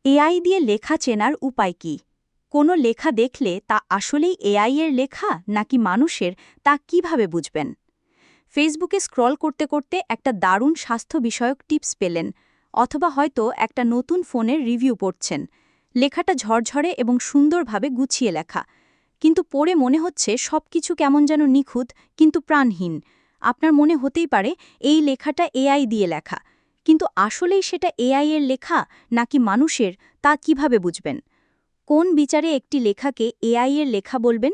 AI দিয়ে লেখা চেনার উপায় কি? কোনো লেখা দেখলে তা আসলেই এআই এর লেখা নাকি মানুষের, তা কিভাবে বুঝবেন? ফেসবুকে স্ক্রল করতে করতে একটা দারুণ স্বাস্থ্য বিষয়ক টিপস পেলেন, অথবা হয়তো একটা নতুন ফোনের রিভিউ পড়ছেন। লেখাটা ঝরঝরে এবং সুন্দরভাবে গুছিয়ে লেখা, কিন্তু পড়ে মনে হচ্ছে সবকিছু কেমন যেন নিখুঁত কিন্তু প্রাণহীন। আপনার মনে হতেই পারে এই লেখাটা এআই দিয়ে লেখা, কিন্তু আসলেই সেটা এআই এর লেখা নাকি মানুষের, তা কিভাবে বুঝবেন? কোন বিচারে একটি লেখাকে এআই এর লেখা বলবেন?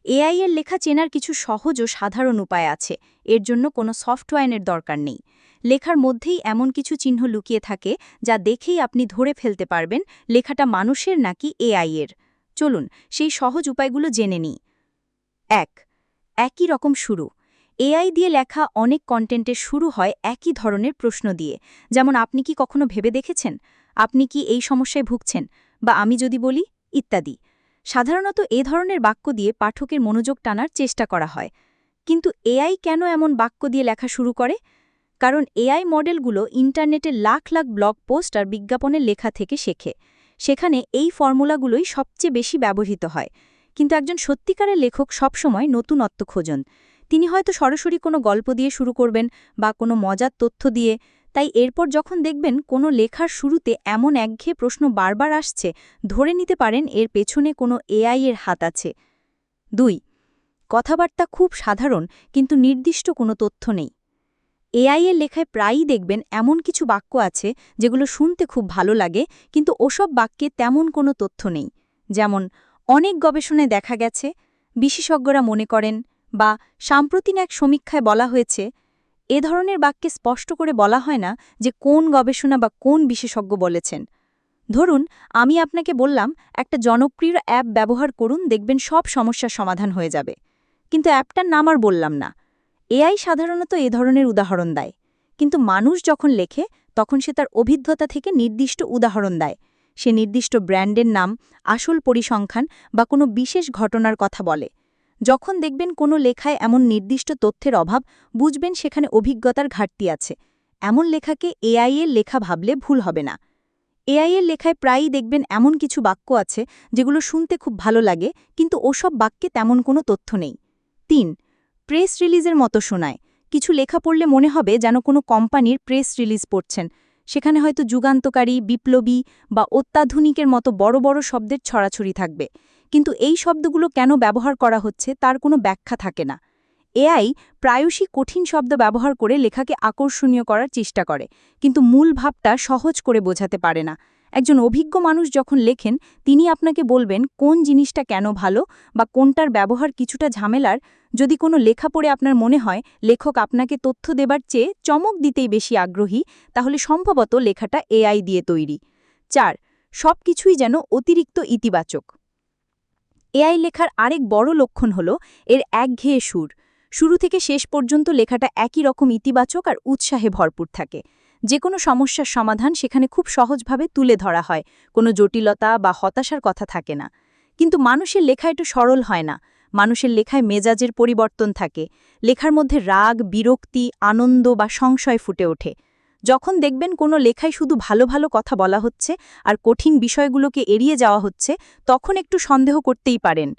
এআই এর লেখা চেনার কিছু সহজ ও সাধারণ উপায় আছে। এর জন্য কোনো সফটওয়্যারের দরকার নেই। লেখার মধ্যেই এমন কিছু চিহ্ন লুকিয়ে থাকে যা দেখেই আপনি ধরে ফেলতে পারবেন লেখাটা মানুষের নাকি এআই এর। চলুন সেই সহজ উপায়গুলো জেনে নিই। ১. একই রকম শুরু। এআই দিয়ে লেখা অনেক কন্টেন্টের শুরু হয় একই ধরনের প্রশ্ন দিয়ে, যেমন আপনি কি কখনো ভেবে দেখেছেন, আপনি কি এই সমস্যায় ভুগছেন, বা আমি যদি বলি, ইত্যাদি। সাধারণত এ ধরনের বাক্য দিয়ে পাঠকের মনোযোগ টানার চেষ্টা করা হয়। কিন্তু এআই কেন এমন বাক্য দিয়ে লেখা শুরু করে? কারণ এআই মডেলগুলো ইন্টারনেটে লাখ লাখ ব্লগ পোস্ট আর বিজ্ঞাপনের লেখা থেকে শেখে। সেখানে এই ফর্মুলাগুলোই সবচেয়ে বেশি ব্যবহৃত হয়। কিন্তু একজন সত্যিকারের লেখক সবসময় নতুনত্ব খোঁজেন। তিনি হয়তো সরাসরি কোনো গল্প দিয়ে শুরু করবেন বা কোনো মজার তথ্য দিয়ে। তাই এরপর যখন দেখবেন কোনো লেখার শুরুতে এমন একঘেয়ে প্রশ্ন বারবার আসছে, ধরে নিতে পারেন এর পেছনে কোনো এআই এর হাত আছে। ২. কথাবার্তা খুব সাধারণ কিন্তু নির্দিষ্ট কোনো তথ্য নেই। এআই এর লেখায় প্রায়ই দেখবেন এমন কিছু বাক্য আছে যেগুলো শুনতে খুব ভালো লাগে, কিন্তু ওসব বাক্যে তেমন কোনো তথ্য নেই। যেমন, অনেক গবেষণায় দেখা গেছে, বিশেষজ্ঞরা মনে করেন, বা সাম্প্রতিক এক সমীক্ষায় বলা হয়েছে। এ ধরনের বাক্যে স্পষ্ট করে বলা হয় না যে কোন গবেষণা বা কোন বিশেষজ্ঞ বলেছেন। ধরুন, আমি আপনাকে বললাম একটা জনপ্রিয় অ্যাপ ব্যবহার করুন, দেখবেন সব সমস্যার সমাধান হয়ে যাবে। কিন্তু অ্যাপটার নাম আর বললাম না। এআই সাধারণত এ ধরনের উদাহরণ দেয়, কিন্তু মানুষ যখন লেখে তখন সে তার অভিজ্ঞতা থেকে নির্দিষ্ট উদাহরণ দেয়। সে নির্দিষ্ট ব্র্যান্ডের নাম, আসল পরিসংখ্যান বা কোনো বিশেষ ঘটনার কথা বলে। যখন দেখবেন কোনো লেখায় এমন নির্দিষ্ট তথ্যের অভাব, বুঝবেন সেখানে অভিজ্ঞতার ঘাটতি আছে। এমন লেখাকে এআই এর লেখা ভাবলে ভুল হবে না। এআই এর লেখায় প্রায়ই দেখবেন এমন কিছু বাক্য আছে যেগুলো শুনতে খুব ভালো লাগে, কিন্তু ওসব বাক্যে তেমন কোনো তথ্য নেই। ৩. প্রেস রিলিজের মতো শোনায়। কিছু লেখা পড়লে মনে হবে যেন কোনো কোম্পানির প্রেস রিলিজ পড়ছেন। সেখানে হয়তো যুগান্তকারী, বিপ্লবী বা অত্যাধুনিকের মতো বড় বড় শব্দের ছড়াছড়ি থাকবে। কিন্তু এই শব্দগুলো কেন ব্যবহার করা হচ্ছে তার কোনো ব্যাখ্যা থাকে না। এআই প্রায়শই কঠিন শব্দ ব্যবহার করে লেখাকে আকর্ষণীয় করার চেষ্টা করে, কিন্তু মূল ভাবটা সহজ করে বোঝাতে পারে না। একজন অভিজ্ঞ মানুষ যখন লেখেন, তিনি আপনাকে বলবেন কোন জিনিসটা কেন ভালো বা কোনটার ব্যবহার কিছুটা ঝামেলার। যদি কোনো লেখা পড়ে আপনার মনে হয় লেখক আপনাকে তথ্য দেবার চেয়ে চমক দিতেই বেশি আগ্রহী, তাহলে সম্ভবত লেখাটা এআই দিয়ে তৈরি। ৪. সবকিছুই যেন অতিরিক্ত ইতিবাচক। এআই লেখার আরেক বড় লক্ষণ হল এর একঘেয়ে সুর। শুরু থেকে শেষ পর্যন্ত লেখাটা একই রকম ইতিবাচক আর উৎসাহে ভরপুর থাকে। যে কোনো সমস্যার সমাধান সেখানে খুব সহজভাবে তুলে ধরা হয়, কোনো জটিলতা বা হতাশার কথা থাকে না। কিন্তু মানুষের লেখা একটু সরল হয় না। মানুষের লেখায় মেজাজের পরিবর্তন থাকে। লেখার মধ্যে রাগ, বিরক্তি, আনন্দ বা সংশয় ফুটে ওঠে। যখন দেখবেন কোনো লেখায় শুধু ভালো ভালো কথা বলা হচ্ছে আর কঠিন বিষয়গুলোকে এড়িয়ে যাওয়া হচ্ছে, তখন একটু সন্দেহ করতেই পারেন।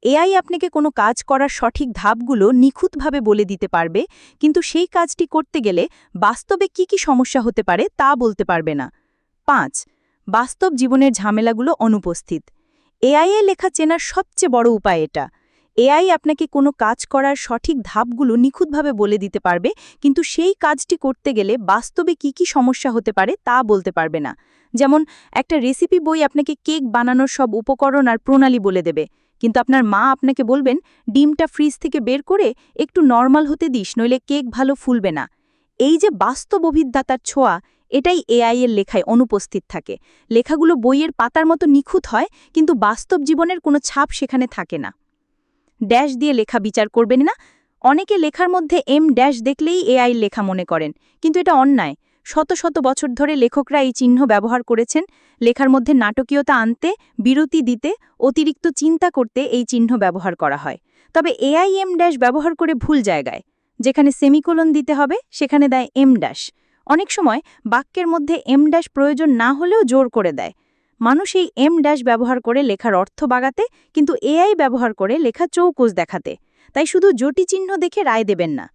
এআই আপনাকে কোনো কাজ করার সঠিক ধাপগুলো নিখুঁতভাবে বলে দিতে পারবে, কিন্তু সেই কাজটি করতে গেলে বাস্তবে কি কি সমস্যা হতে পারে তা বলতে পারবে না। ৫. বাস্তব জীবনের ঝামেলাগুলো অনুপস্থিত। এআই এ লেখা চেনার সবচেয়ে বড় উপায় এটা। এআই আপনাকে কোনো কাজ করার সঠিক ধাপগুলো নিখুঁতভাবে বলে দিতে পারবে, কিন্তু সেই কাজটি করতে গেলে বাস্তবে কি কি সমস্যা হতে পারে তা বলতে পারবে না। যেমন, একটা রেসিপি বই আপনাকে কেক বানানোর সব উপকরণ আর প্রণালী বলে দেবে, কিন্তু আপনার মা আপনাকে বলবেন ডিমটা ফ্রিজ থেকে বের করে একটু নরমাল হতে দিস, নইলে কেক ভালো ফুলবে না। এই যে বাস্তব অভিজ্ঞতার ছোঁয়া, এটাই এআই এর লেখায় অনুপস্থিত থাকে। লেখাগুলো বইয়ের পাতার মতো নিখুঁত হয়, কিন্তু বাস্তব জীবনের কোনো ছাপ সেখানে থাকে না। ড্যাশ দিয়ে লেখা বিচার করবেন না। অনেকে লেখার মধ্যে এম ড্যাশ দেখলেই এআই লেখা মনে করেন, কিন্তু এটা অন্যায়। শত শত বছর ধরে লেখকরা এই চিহ্ন ব্যবহার করেছেন। লেখার মধ্যে নাটকীয়তা আনতে, বিরতি দিতে, অতিরিক্ত চিন্তা করতে এই চিহ্ন ব্যবহার করা হয়। তবে এআই এম ড্যাশ ব্যবহার করে ভুল জায়গায়। যেখানে সেমিকোলন দিতে হবে সেখানে দেয় এম ড্যাশ। অনেক সময় বাক্যের মধ্যে এম ড্যাশ প্রয়োজন না হলেও জোর করে দেয়। মানুষ এই এম ড্যাশ ব্যবহার করে লেখার অর্থ বাগাতে, কিন্তু এআই ব্যবহার করে লেখা চৌকোস দেখাতে। তাই শুধু জটি চিহ্ন দেখে রায় দেবেন না।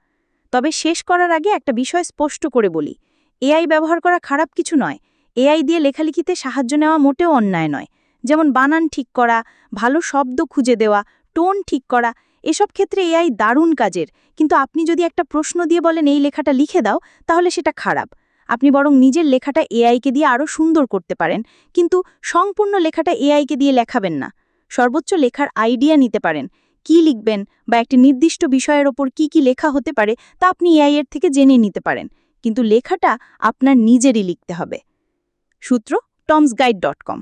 তবে শেষ করার আগে একটা বিষয় স্পষ্ট করে বলি, এআই ব্যবহার করা খারাপ কিছু নয়। এআই দিয়ে লেখালেখিতে সাহায্য নেওয়া মোটেও অন্যায় নয়। যেমন বানান ঠিক করা, ভালো শব্দ খুঁজে দেওয়া, টোন ঠিক করা, এসব ক্ষেত্রে এআই দারুণ কাজের। কিন্তু আপনি যদি একটা প্রশ্ন দিয়ে বলেন এই লেখাটা লিখে দাও, তাহলে সেটা খারাপ। আপনি বরং নিজের লেখাটা এআইকে দিয়ে আরও সুন্দর করতে পারেন, কিন্তু সম্পূর্ণ লেখাটা এআইকে দিয়ে লেখাবেন না। সর্বোচ্চ লেখার আইডিয়া নিতে পারেন। কি লিখবেন বা একটি নির্দিষ্ট বিষয়ের ওপর কি লেখা হতে পারে তা আপনি এআই এর থেকে জেনে নিতে পারেন, কিন্তু লেখাটা আপনার নিজেরই লিখতে হবে। সূত্র tomsguide.com।